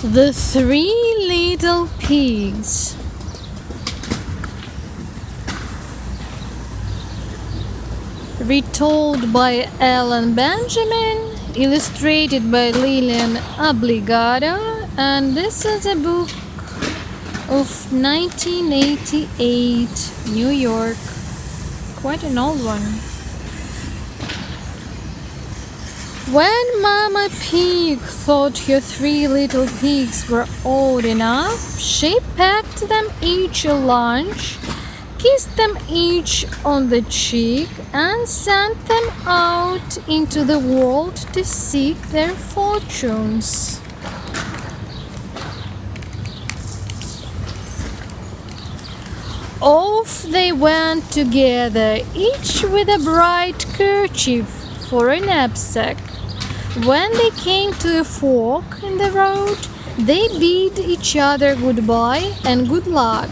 The Three Little Pigs. Retold by Ellen Benjamin, illustrated by Lillian Obligado, and this is a book of 1988, New York. Quite an old one. When Mama Pig thought her three little pigs were old enough, she packed them each a lunch, kissed them each on the cheek, and sent them out into the world to seek their fortunes. Off they went together, each with a bright kerchief for a knapsack. When they came to a fork in the road, they bid each other goodbye and good luck.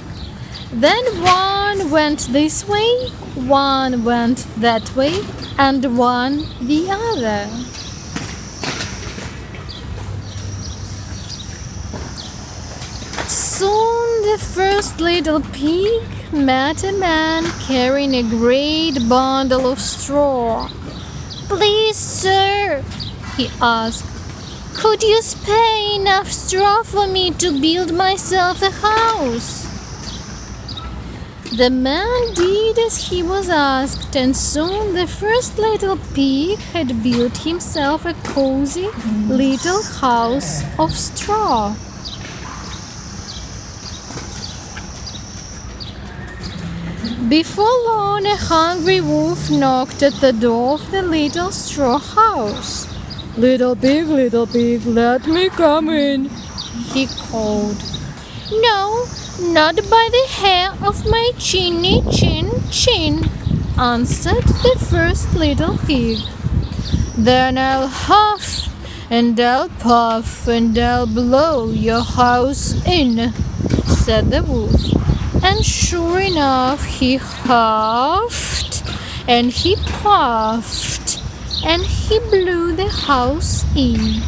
Then one went this way, one went that way, and one the other. Soon the first little pig met a man carrying a great bundle of straw. "Please, sir," he asked, "could you spare enough straw for me to build myself a house?" The man did as he was asked, and soon the first little pig had built himself a cozy little house of straw. Before long, a hungry wolf knocked at the door of the little straw house. Little pig, let me come in," he called. "No, not by the hair of my chinny chin," answered the first little pig. "Then I'll huff and I'll puff and I'll blow your house in," said the wolf. And sure enough, he huffed and he puffed and he blew the house in.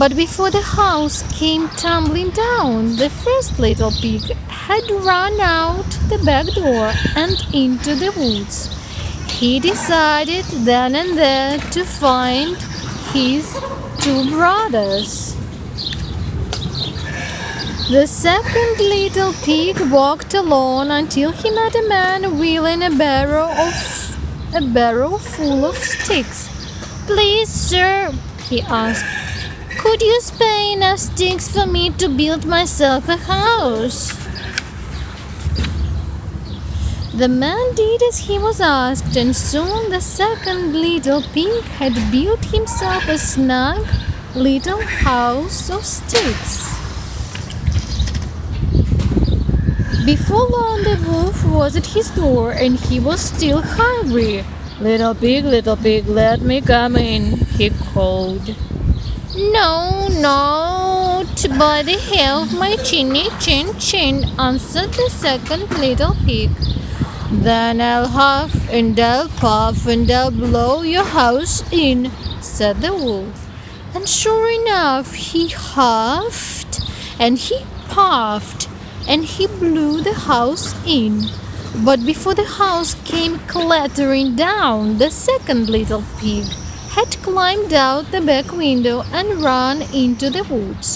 But before the house came tumbling down, the first little pig had run out the back door and into the woods. He decided then and there to find his two brothers. The second little pig walked alone until he met a man wheeling a barrow full of sticks. "Please, sir," he asked, "could you spare enough sticks for me to build myself a house?" The man did as he was asked, and soon the second little pig had built himself a snug little house of sticks. Before long, the wolf was at his door, and he was still hungry. Little pig, let me come in," he called. "No, not by the hair of my chinny chin," answered the second little pig. "Then I'll huff and I'll puff and I'll blow your house in," said the wolf. And sure enough, he huffed and he puffed and he blew the house in. But before the house came clattering down, the second little pig had climbed out the back window and run into the woods.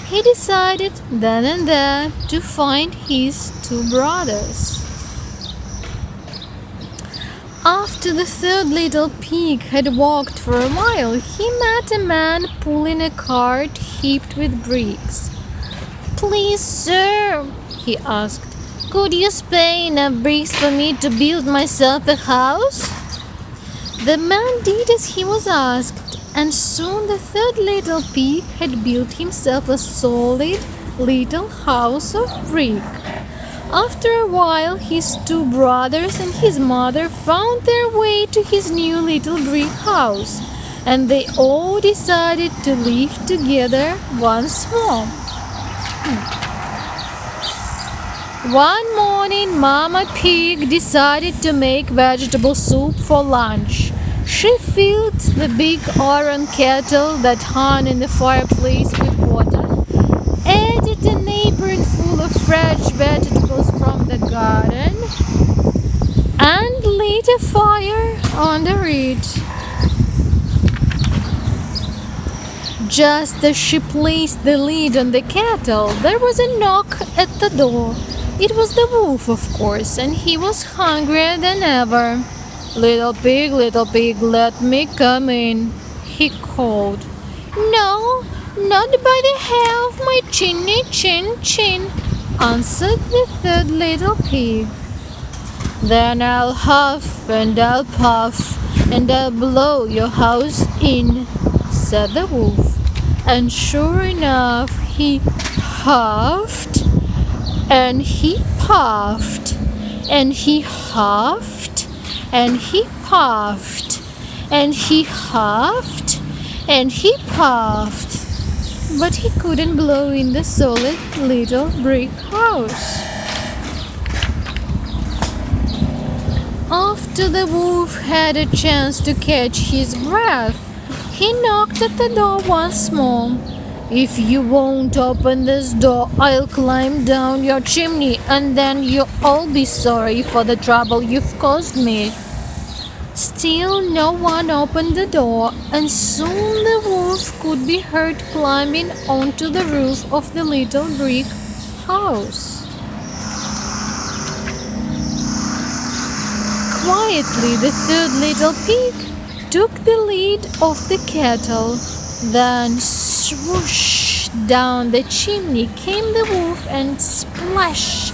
He decided then and there to find his two brothers. After the third little pig had walked for a while, he met a man pulling a cart heaped with bricks. "Please, sir," he asked, "could you spare enough bricks for me to build myself a house?" The man did as he was asked, and soon the third little pig had built himself a solid little house of brick. After a while, his two brothers and his mother found their way to his new little brick house, and they all decided to live together once more. One morning, Mama Pig decided to make vegetable soup for lunch. She filled the big iron kettle that hung in the fireplace with water fresh vegetables from the garden and lit a fire under it. Just as she placed the lid on the kettle, there was a knock at the door. It was the wolf, of course, and he was hungrier than ever. Little pig, let me come in, he called. No, not by the hair of my chinny chin, answered the third little pig. Then I'll huff and I'll puff and I'll blow your house in, said the wolf. And sure enough, he huffed and he puffed and he huffed and he puffed and he huffed and he puffed, but he couldn't blow in the solid little brick house. After the wolf had a chance to catch his breath, he knocked at the door once more. If you won't open this door, I'll climb down your chimney and then you'll all be sorry for the trouble you've caused me. Still no one opened the door, and soon the wolf could be heard climbing onto the roof of the little brick house. Quietly, the third little pig took the lid off the kettle. Then swoosh down the chimney came the wolf and splash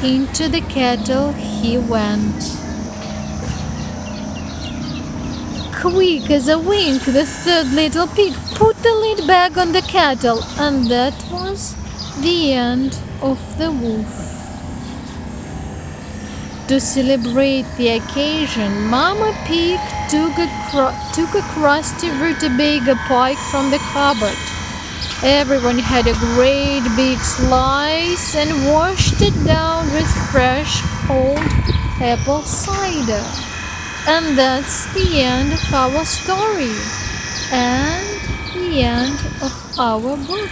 into the kettle he went. Quick as a wink, the third little pig put the lid back on the kettle, and that was the end of the wolf. To celebrate the occasion, Mama Pig took a crusty rutabaga pie from the cupboard. Everyone had a great big slice and washed it down with fresh cold apple cider. And that's the end of our story and the end of our book.